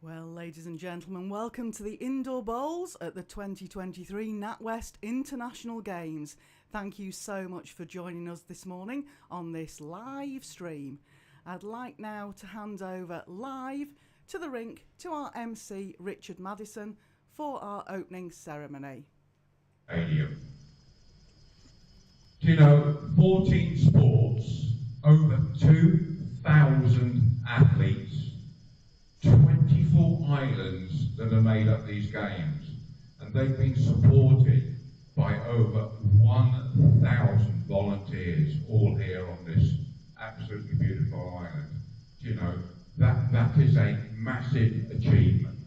Well, ladies and gentlemen, welcome to the Indoor Bowls at the 2023 NatWest International Games. Thank you so much for joining us this morning on this live stream. I'd like now to hand over live to the rink to our MC Richard Madison for our opening ceremony. Stadium. Do you know, 14 sports, over 2,000 athletes, 24 islands that have made up these games, and they've been supported by over 1,000 volunteers, all here on this absolutely beautiful island. Do you know, that is a massive achievement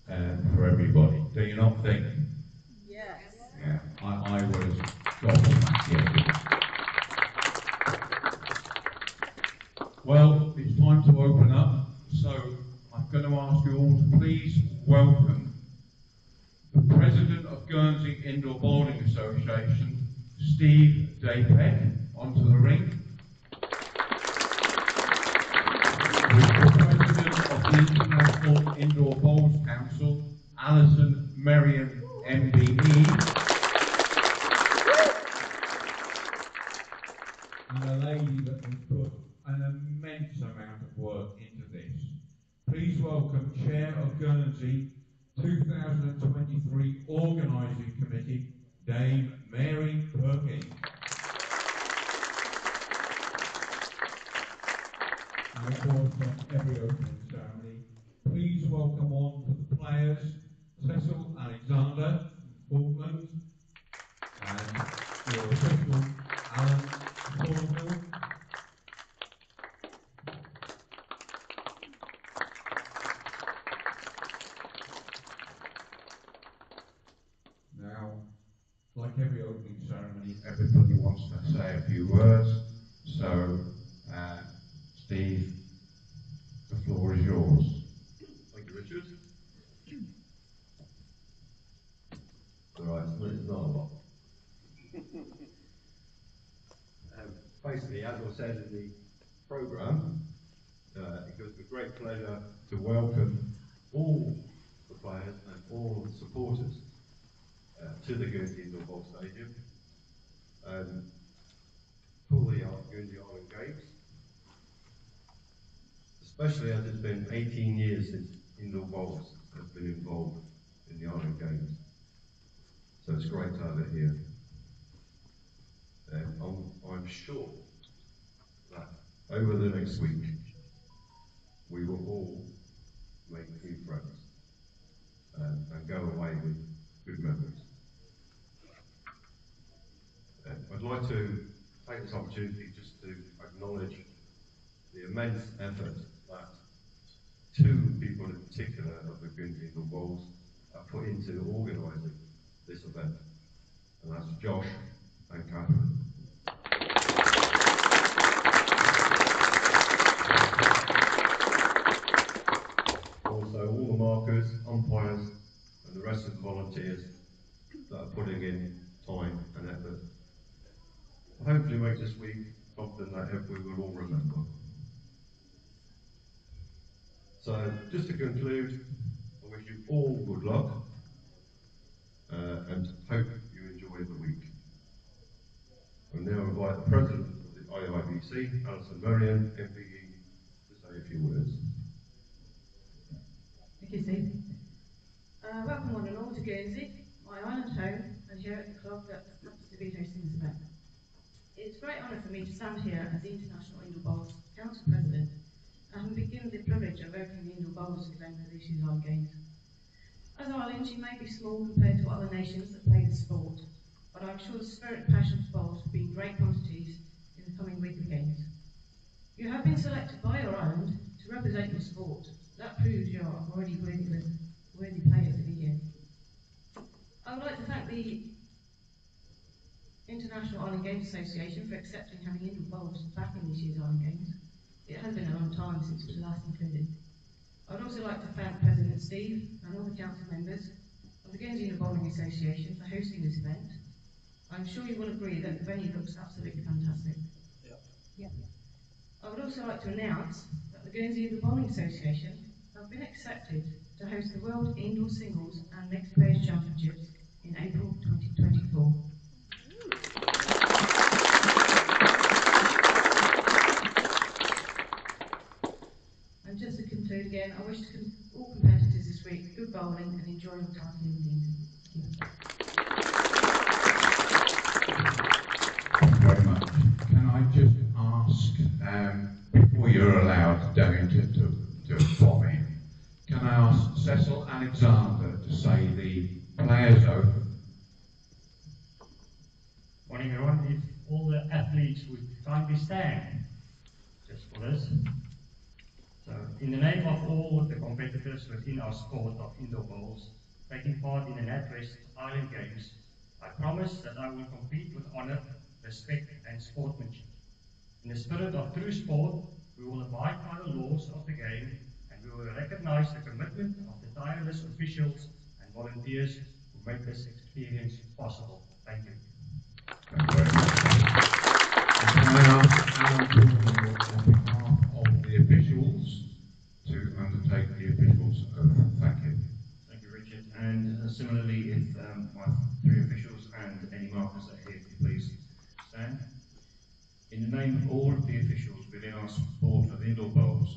for everybody. Do you not think? Yes. Yeah, I was gobsmacked yesterday. Well, it's time to open up. So I'm going to ask you all to please welcome the President of Guernsey Indoor Bowling Association, Steve Dapek, onto the rink. With the President of the International Indoor Bowls Council, Alison Merriam, MBE. And a lady that has put an immense amount of work into this. Please welcome Chair of Guernsey 2023 Organising Committee, Dame Mary Perkins. And of course, from every opening ceremony, please welcome on to the players, Cecil Alexander, Falkland, and your official, Alan Thornhill. Now, like every opening ceremony, everybody wants to say a few words. So, Steve, the floor is yours. Thank you, Richard. Alright, so it's not a lot. Basically, as I said in the programme, it gives me great pleasure to welcome all the players and all the supporters to the Guernsey Indoor Bowl Stadium for the Guernsey Island Games, especially as it's been 18 years since Indoor Bowls has been involved in the Island Games. So it's great to have it here. I'm sure that over the next week we will all make new friends and go away with good memories. I'd like to take this opportunity just to acknowledge the immense effort that two people in particular of the Guernsey Indoor Bowls have put into organising this event, and that's Josh and Catherine. Also all the markers, umpires and the rest of the volunteers that are putting in time and effort. Hopefully make this week something that we will all remember. So just to conclude, I wish you all good luck and hope you enjoy the week. I now invite the President of the IIBC, Alison Merriam, MBE, to say a few words. Thank you, Steve. Welcome one and all to Guernsey, my island home, and here at the club that happens to be hosting this event. It's a great honour for me to stand here as the International Indoor Bowls Council President and begin the privilege of opening the Indoor Bowls event for this year's Island Games. As Ireland, you may be small compared to other nations that play the sport, but I'm sure the spirit and passion for bowls will be in great quantities in the coming week of games. You have been selected by your island to represent your sport. That proves you are already worthy players to be here. I would like to thank the International Island Games Association for accepting having indoor bowls back in this year's Island Games. It has been a long time since it was last included. I would also like to thank President Steve and all the council members of the Guernsey Indoor Bowling Association for hosting this event. I'm sure you will agree that the venue looks absolutely fantastic. Yep. I would also like to announce that the Guernsey Indoor Bowling Association have been accepted to host the World Indoor Singles and Mixed Players Championships in April 2024. And just to conclude again, I wish to all competitors this week good bowling and enjoyable time in Guernsey. Thank you very much. Can I just ask, before you're allowed down to bombing, can I ask Cecil Alexander to say the players open? Morning everyone, if all the athletes would kindly stand just for this. So, in the name of all the competitors within our sport of indoor bowls taking part in the NatWest Island Games, I promise that I will compete with honour, respect and sportsmanship. In the spirit of true sport, we will abide by the laws of the game and we will recognise the commitment of the tireless officials and volunteers who make this experience possible. Thank you. Thank you very much. And can I ask Alan Coulter on behalf of the officials to undertake the officials' oath? Thank you. Thank you, Richard. And similarly, if my three officials and any markers that are here could please stand. In the name of all of the officials within our sport of indoor bowls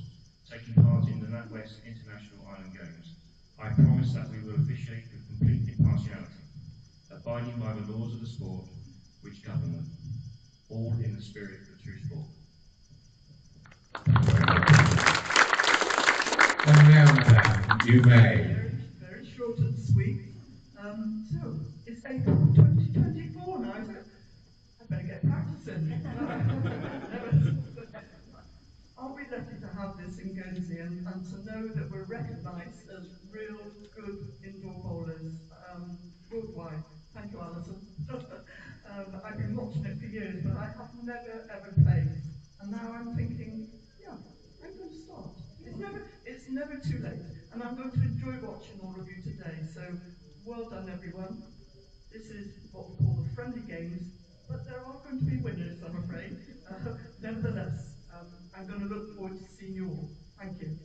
taking part in the NatWest International Island Games, I promise that we will officiate with complete impartiality, abiding by the laws of the sport which govern them, all in the spirit of true sport. And now, Madame, you may. Very short and sweet. So, it's April 2024 now, is it? I better get practicing. Are we lucky to have this in Guernsey and to know that we're recognised as real good indoor bowlers worldwide? Thank you, Alison. I've been watching it for years, but I have never ever played. And now I'm thinking, yeah, I'm going to start. It's never too late. And I'm going to enjoy watching all of you today. So well done, everyone. This is what we call the friendly games, but there are going to be winners, I'm afraid. Nevertheless, I'm going to look forward to seeing you all. Thank you.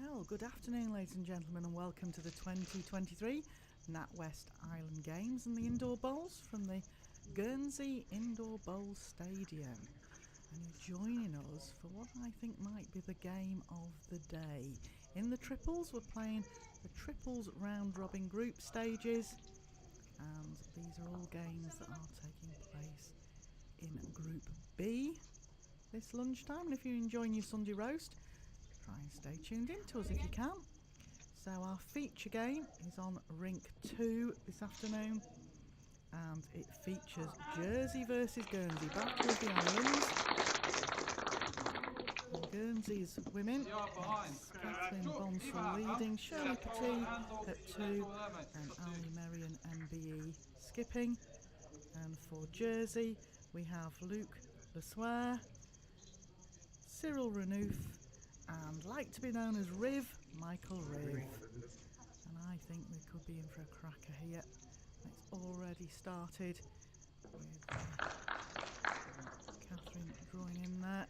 Well, good afternoon, ladies and gentlemen, and welcome to the 2023 NatWest Island Games and the Indoor Bowls from the Guernsey Indoor Bowl Stadium. and you're joining us for what I think might be the game of the day. In the triples, we're playing the triples round robin group stages, and these are all games that are taking place in Group B this lunchtime. And if you're enjoying your Sunday roast, try and stay tuned in to us if you can. So our feature game is on rink 2 this afternoon, and it features Jersey versus Guernsey, Battle of the Islands. And Guernsey's women, it's Catherine Bonsall leading, Shirley Petit at 2, and Ali Merian MBE skipping. And for Jersey, we have Luc Lesoir, Cyril Renouf, and like to be known as Riv, Michael Riv. And I think we could be in for a cracker here. It's already started with Catherine drawing in there.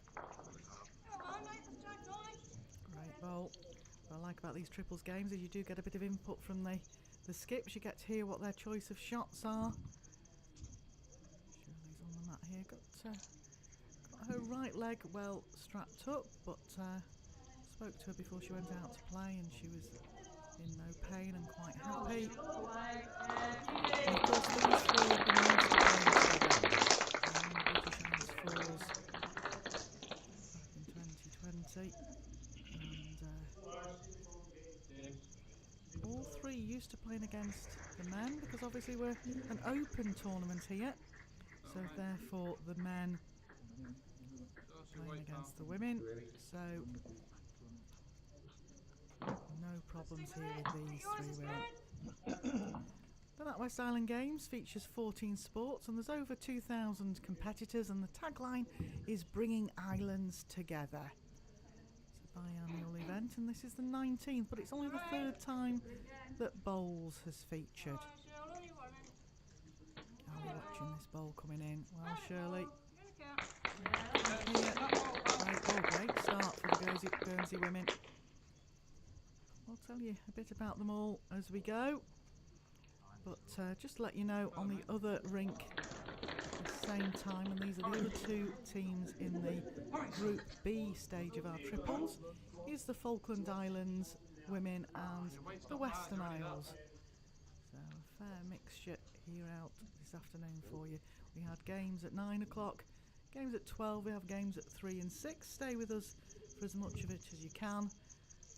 Great bowl. What I like about these triples games is you do get a bit of input from the skips. You get to hear what their choice of shots are. Shirley's on the mat here. Got her right leg well strapped up, but spoke to her before she went out to play, and she was in no pain and quite happy. And of course, these three have been used to playing together in the British Isles Fours back in 2020, and all three used to playing against the men, because obviously we're an open tournament here, so therefore the men playing against the women, so no problems here with these three women. The NatWest Island Games features 14 sports, and there's over 2,000 competitors, and the tagline is bringing islands together. It's a biannual event, and this is the 19th, but it's only the third time that bowls has featured. Are we watching this bowl coming in? Well, Shirley. Great start for the Guernsey women. I'll tell you a bit about them all as we go, but just to let you know, on the other rink at the same time, and these are the other two teams in the Group B stage of our triples, is the Falkland Islands women and the Western Isles. So a fair mixture here out this afternoon for you. We had games at 9 o'clock, games at 12, we have games at 3 and 6. Stay with us for as much of it as you can,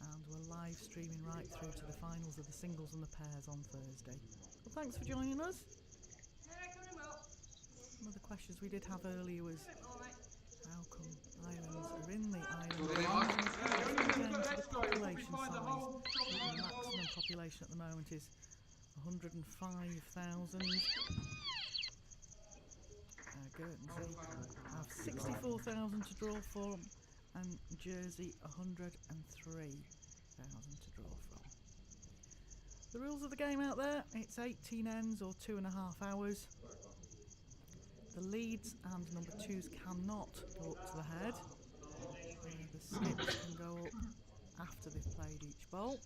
and we're live streaming right through to the finals of the singles and the pairs on Thursday. Well, thanks for joining us. One of the questions we did have earlier was how come islands are in the island games, and it's down to the population size. The maximum population at the moment is 105,000. Guernsey have 64,000 to draw from, and Jersey 103,000 to draw from. The rules of the game out there, it's 18 ends or 2.5 hours. The leads and number 2s cannot go up to the head. The skips can go up after they've played each bowl.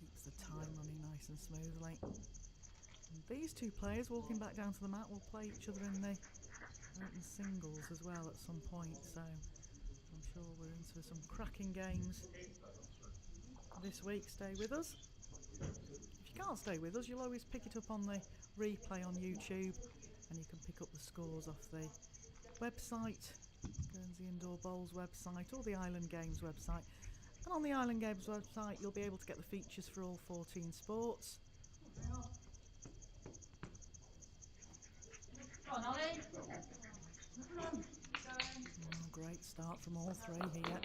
Keeps the time running nice and smoothly. And these two players walking back down to the mat will play each other in the open singles as well at some point, so I'm sure we're in for some cracking games this week. Stay with us. If you can't stay with us, you'll always pick it up on the replay on YouTube, and you can pick up the scores off the website, Guernsey Indoor Bowls website, or the Island Games website. And on the Island Games website, you'll be able to get the features for all 14 sports. Great start from all three here.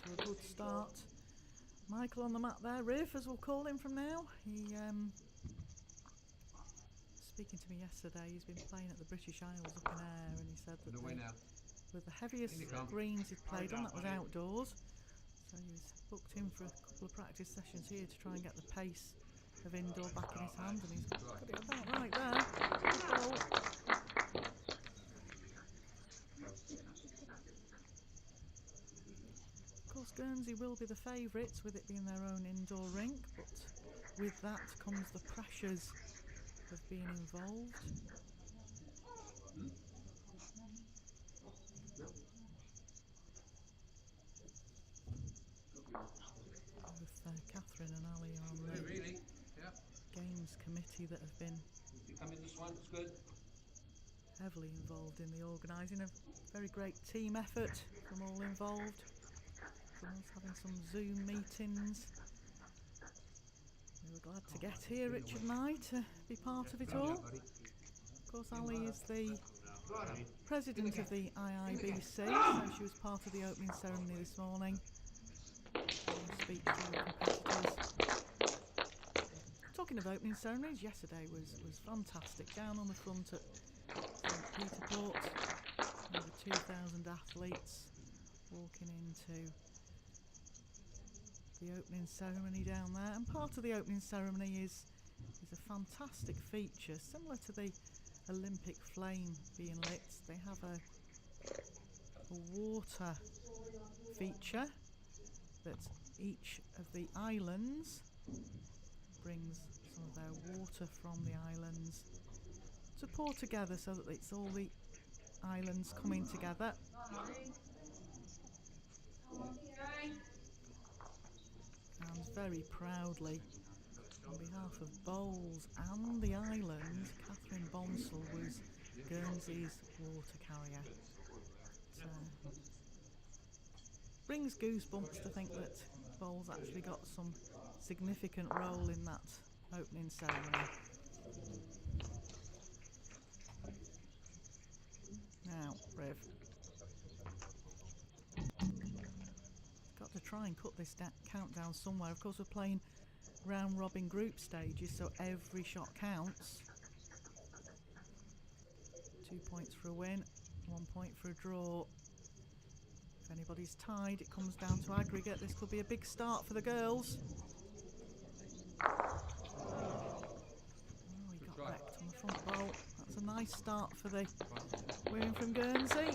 To a good start. Michael on the mat there, Riv, as we'll call him from now. He speaking to me yesterday, he's been playing at the British Isles up in air, and he said that with the heaviest greens he'd played on, that was outdoors. So he was booked in for a couple of practice sessions here to try and get the pace of indoor back in his hand, and he's got it about right there. Good ball. Of course, Guernsey will be the favourites with it being their own indoor rink, but with that comes the pressures have been involved. Both Catherine and Ali are on the Games Committee that have been heavily involved in the organising. A very great team effort from all involved, from us having some Zoom meetings. We were glad to get here, Richard and I, to be part of it all. Of course, Ali is the president of the IIBC, so she was part of the opening ceremony this morning. Speech to all competitors. Talking of opening ceremonies, yesterday was fantastic. Down on the front at St Peter Port, over 2,000 athletes walking into the opening ceremony down there. And part of the opening ceremony is a fantastic feature, similar to the Olympic flame being lit. They have a water feature that each of the islands brings some of their water from the islands to pour together, so that it's all the islands coming together. And very proudly, on behalf of Bowls and the island, Catherine Bonsall was Guernsey's water carrier. It brings goosebumps to think that Bowls actually got some significant role in that opening ceremony. Now, Riv. Got to try and cut this countdown somewhere. Of course, we're playing round robin group stages, so every shot counts. 2 points for a win, 1 point for a draw. If anybody's tied, it comes down to aggregate. This could be a big start for the girls. Oh, he got wrecked on the front bowl. That's a nice start for the women from Guernsey.